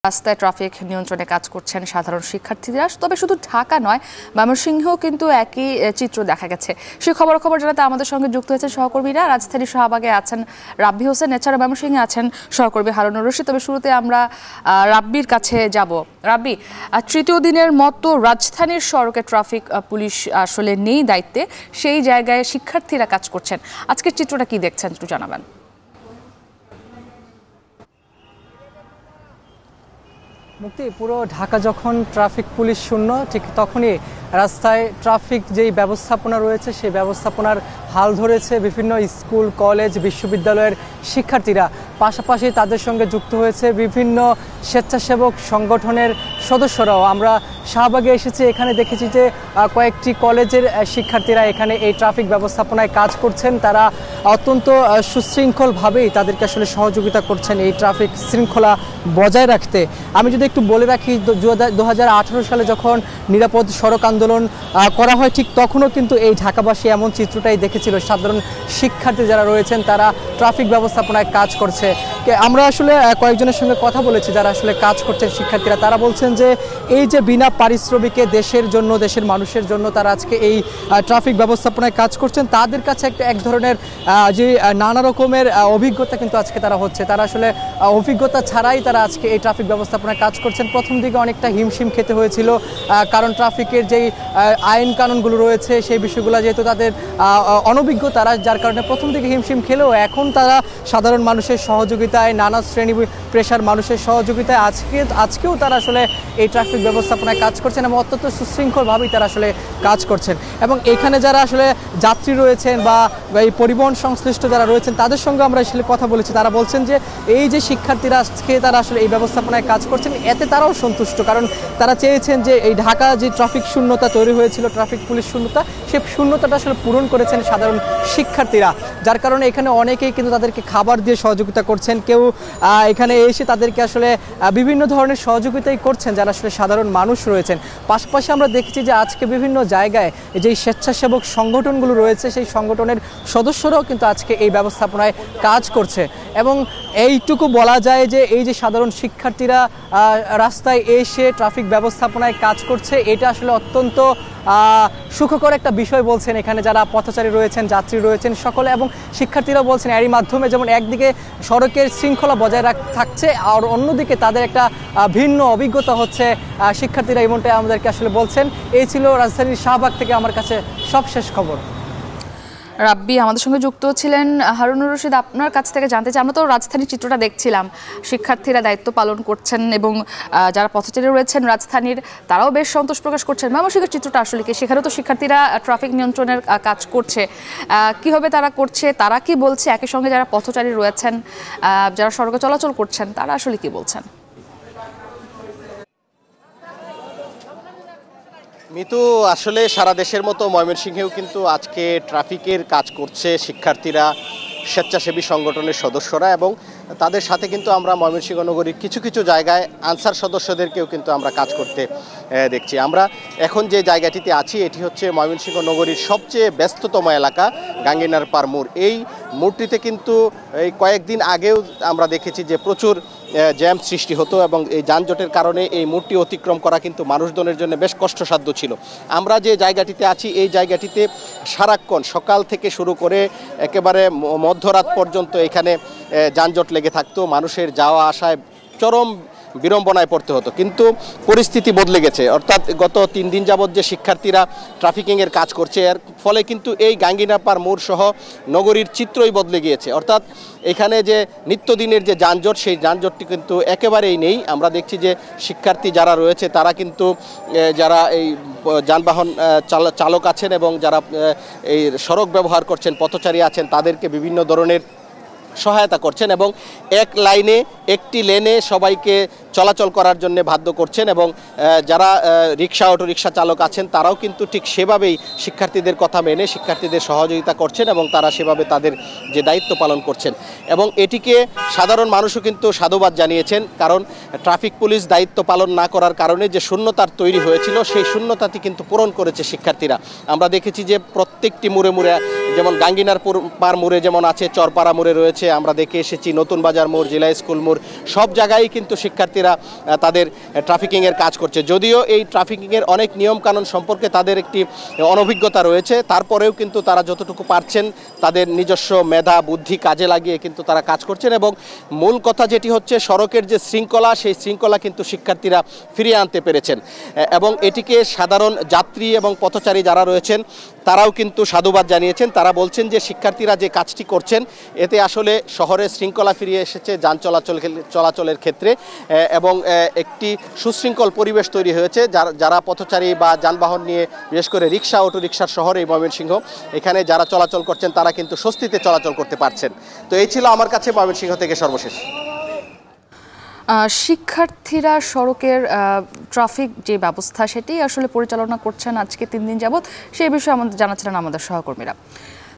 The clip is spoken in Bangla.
রাস্তায় ট্রাফিক নিয়ন্ত্রণে কাজ করছেন সাধারণ শিক্ষার্থীরা। তবে শুধু ঢাকা নয়, ময়মনসিংহেও কিন্তু একই চিত্র দেখা গেছে। সেই খবর জানাতে আমাদের সঙ্গে যুক্ত হয়েছেন সহকর্মীরা। রাজধানীর শাহবাগে আছেন রাব্বি হোসেন, এছাড়া ময়মনসিংহে আছেন সহকর্মী হারুনুর রশিদ। তবে শুরুতে আমরা রাব্বির কাছে যাব। রাব্বি, তৃতীয় দিনের মতো রাজধানীর সড়কে ট্রাফিক পুলিশ আসলে নেই দায়িত্বে, সেই জায়গায় শিক্ষার্থীরা কাজ করছেন। আজকের চিত্রটা কি দেখছেন একটু জানাবেন। মুক্তি, পুরো ঢাকা যখন ট্রাফিক পুলিশ শূন্য, ঠিক তখনই রাস্তায় ট্রাফিক যেই ব্যবস্থাপনা রয়েছে সেই ব্যবস্থাপনার হাল ধরেছে বিভিন্ন স্কুল, কলেজ, বিশ্ববিদ্যালয়ের শিক্ষার্থীরা। পাশাপাশি তাদের সঙ্গে যুক্ত হয়েছে বিভিন্ন স্বেচ্ছাসেবক সংগঠনের সদস্যরাও। আমরা শাহবাগে এসেছি, এখানে দেখেছি যে কয়েকটি কলেজের শিক্ষার্থীরা এখানে এই ট্রাফিক ব্যবস্থাপনায় কাজ করছেন। তারা অত্যন্ত সুশৃঙ্খলভাবেই তাদেরকে আসলে সহযোগিতা করছেন এই ট্রাফিক শৃঙ্খলা বজায় রাখতে। আমি যদি একটু বলে রাখি, 2018 সালে যখন নিরাপদ সড়ক আন্দোলন করা হয়, ঠিক তখনও কিন্তু এই ঢাকাবাসী এমন চিত্রটাই দেখেছিল। সাধারণ শিক্ষার্থী যারা রয়েছেন তারা ট্রাফিক ব্যবস্থাপনায় কাজ করছে। আমরা আসলে কয়েকজনের সঙ্গে কথা বলেছি যারা আসলে কাজ করছেন শিক্ষার্থীরা। তারা বলছেন যে এই যে বিনা পারিশ্রমিকে দেশের জন্য, দেশের মানুষের জন্য তারা আজকে এই ট্রাফিক ব্যবস্থাপনায় কাজ করছেন, তাদের কাছে এক ধরনের যে নানা রকমের অভিজ্ঞতা কিন্তু আজকে তারা হচ্ছে। তারা আসলে অভিজ্ঞতা ছাড়াই তারা আজকে এই ট্রাফিক ব্যবস্থাপনায় কাজ করছেন। প্রথম দিকে অনেকটা হিমশিম খেতে হয়েছিল, কারণ ট্রাফিকের যেই আইন কানুনগুলো রয়েছে সেই বিষয়গুলো যেহেতু তাদের অনভিজ্ঞ তারা, যার কারণে প্রথম দিকে হিমশিম খেলেও এখন তারা সাধারণ মানুষের সহযোগিতায়, নানা শ্রেণী পেশার মানুষের সহযোগিতায় আজকেও তারা আসলে এই ট্রাফিক ব্যবস্থাপনায় কাজ করছেন এবং অত্যন্ত সুশৃঙ্খলভাবেই তারা আসলে কাজ করছেন। এবং এখানে যারা আসলে যাত্রী রয়েছেন বা এই পরিবহন সংশ্লিষ্ট যারা রয়েছেন তাদের সঙ্গে আমরা আসলে কথা বলেছি। তারা বলছেন যে এই যে শিক্ষার্থীরা আজকে তারা আসলে এই ব্যবস্থাপনায় কাজ করছেন, এতে তারাও সন্তুষ্ট, কারণ তারা চেয়েছেন যে এই ঢাকা যে ট্রাফিক শূন্যতা তৈরি হয়েছিল, ট্রাফিক পুলিশ শূন্যতা, সেই শূন্যতাটা আসলে পূরণ করেছেন সাধারণ শিক্ষার্থীরা। যার কারণে এখানে অনেকেই কিন্তু তাদেরকে খাবার দিয়ে সহযোগিতা করছেন, কেউ এখানে এসে তাদেরকে আসলে বিভিন্ন ধরনের সহযোগিতাই করছেন যারা আসলে সাধারণ মানুষ রয়েছেন। পাশাপাশি আমরা দেখছি যে আজকে বিভিন্ন জায়গায় যেই স্বেচ্ছাসেবক সংগঠনগুলো রয়েছে সেই সংগঠনের সদস্যরাও কিন্তু আজকে এই ব্যবস্থাপনায় কাজ করছে। এবং এইটুকু বলা যায় যে এই যে সাধারণ শিক্ষার্থীরা রাস্তায় এসে ট্রাফিক ব্যবস্থাপনায় কাজ করছে, এটা আসলে অত্যন্ত সুখকর একটা বিষয় বলছেন এখানে যারা পথচারী রয়েছেন, যাত্রী রয়েছেন সকলে। এবং শিক্ষার্থীরা বলছেন এরই মাধ্যমে যেমন একদিকে সড়কের শৃঙ্খলা বজায় থাকছে, আর অন্যদিকে তাদের একটা ভিন্ন অভিজ্ঞতা হচ্ছে। শিক্ষার্থীরা এমনটাই আমাদেরকে আসলে বলছেন। এই ছিল রাজধানীর শাহবাগ থেকে আমার কাছে সবশেষ খবর। রাব্বি আমাদের সঙ্গে যুক্ত ছিলেন। হারুনুর রশিদ, আপনার কাছ থেকে জানতে চাই, আমরা তো রাজধানীর চিত্রটা দেখছিলাম, শিক্ষার্থীরা দায়িত্ব পালন করছেন এবং যারা পথচারী রয়েছেন রাজধানীর তারাও বেশ সন্তোষ প্রকাশ করছেন। ময়মনসিংহের চিত্রটা আসলে কি? সেখানেও তো শিক্ষার্থীরা ট্রাফিক নিয়ন্ত্রণের কাজ করছে, কীভাবে তারা করছে, তারা কি বলছে? একই সঙ্গে যারা পথচারী রয়েছেন, যারা সড়কে চলাচল করছেন, তারা আসলে কি বলছেন? মিতু, আসলে সারা দেশের মতো ময়মনসিংহেও কিন্তু আজকে ট্রাফিকের কাজ করছে শিক্ষার্থীরা, স্বেচ্ছাসেবী সংগঠনের সদস্যরা, এবং তাদের সাথে কিন্তু আমরা ময়মনসিংহ নগরীর কিছু জায়গায় আনসার সদস্যদেরকেও কিন্তু আমরা কাজ করতে দেখছি। আমরা এখন যে জায়গাটিতে আছি এটি হচ্ছে ময়মনসিংহ নগরীর সবচেয়ে ব্যস্ততম এলাকা গাঙ্গিনার পার মোড়। এই মোড়টিতে কিন্তু এই কয়েকদিন আগেও আমরা দেখেছি যে প্রচুর জ্যাম সৃষ্টি হতো এবং এই যানজটের কারণে এই মোড়টি অতিক্রম করা কিন্তু মানুষজনের জন্য বেশ কষ্টসাধ্য ছিল। আমরা যে জায়গাটিতে আছি এই জায়গাটিতে সারাক্ষণ সকাল থেকে শুরু করে একেবারে মধ্যরাত পর্যন্ত এখানে যানজট লেগে থাকতো, মানুষের যাওয়া আসায় চরম বিড়ম্বনায় পড়তে হতো। কিন্তু পরিস্থিতি বদলে গেছে, অর্থাৎ গত 3 দিন যাবৎ যে শিক্ষার্থীরা ট্রাফিকিংয়ের কাজ করছে এর ফলে কিন্তু এই গাঙ্গিনাপার মোড় সহ নগরীর চিত্রই বদলে গিয়েছে। অর্থাৎ এখানে যে নিত্যদিনের যে যানজট সেই যানজটটি কিন্তু একেবারেই নেই। আমরা দেখছি যে শিক্ষার্থী যারা রয়েছে তারা কিন্তু যারা এই যানবাহন চালক আছেন এবং যারা এই সড়ক ব্যবহার করছেন, পথচারী আছেন, তাদেরকে বিভিন্ন ধরনের সহায়তা করছেন এবং এক লাইনে একটি লেনে সবাইকে চলাচল করার জন্য বাধ্য করছেন। এবং যারা রিক্সা, অটো রিক্সা চালক আছেন তারাও কিন্তু ঠিক সেভাবেই শিক্ষার্থীদের কথা মেনে শিক্ষার্থীদের সহযোগিতা করছেন এবং তারা সেভাবে তাদের যে দায়িত্ব পালন করছেন। এবং এটিকে সাধারণ মানুষও কিন্তু সাধুবাদ জানিয়েছেন, কারণ ট্রাফিক পুলিশ দায়িত্ব পালন না করার কারণে যে শূন্যতার তৈরি হয়েছিল সেই শূন্যতাটি কিন্তু পূরণ করেছে শিক্ষার্থীরা। আমরা দেখেছি যে প্রত্যেকটি মোড়ে যেমন গাঙ্গিনার পার মোড়ে যেমন আছে, চরপাড়া মোড়ে রয়েছে, আমরা দেখে এসেছি নতুন বাজার মোড়, জেলা স্কুল মোড়, সব জায়গায় কিন্তু শিক্ষার্থীরা তাদের ট্রাফিকিংয়ের কাজ করছে। যদিও এই ট্রাফিকিংয়ের অনেক নিয়মকানুন সম্পর্কে তাদের একটি অনভিজ্ঞতা রয়েছে, তারপরেও কিন্তু তারা যতটুকু পারছেন তাদের নিজস্ব মেধা বুদ্ধি কাজে লাগিয়ে কিন্তু তারা কাজ করছেন। এবং মূল কথা যেটি হচ্ছে, সড়কের যে শৃঙ্খলা, সেই শৃঙ্খলা কিন্তু শিক্ষার্থীরা ফিরিয়ে আনতে পেরেছেন এবং এটিকে সাধারণ যাত্রী এবং পথচারী যারা রয়েছেন তারাও কিন্তু সাধুবাদ জানিয়েছেন। তারা বলছেন যে শিক্ষার্থীরা যে কাজটি করছেন এতে আসলে শহরে শৃঙ্খলা ফিরিয়ে এসেছে যান চলাচলের ক্ষেত্রে এবং একটি সুশৃঙ্খল পরিবেশ তৈরি হয়েছে। যারা পথচারী বা যানবাহন নিয়ে বিশেষ করে রিক্সা, অটো রিক্সার শহরে এই ময়মনসিংহ, এখানে যারা চলাচল করছেন তারা কিন্তু স্বস্তিতে চলাচল করতে পারছেন। তো এই ছিল আমার কাছে ময়মনসিংহ থেকে সর্বশেষ। শিক্ষার্থীরা সড়কের ট্রাফিক যে ব্যবস্থা সেটি আসলে পরিচালনা করছেন আজকে 3 দিন যাবৎ, সেই বিষয়ে আমাদের জানাচ্ছিলেন আমাদের সহকর্মীরা।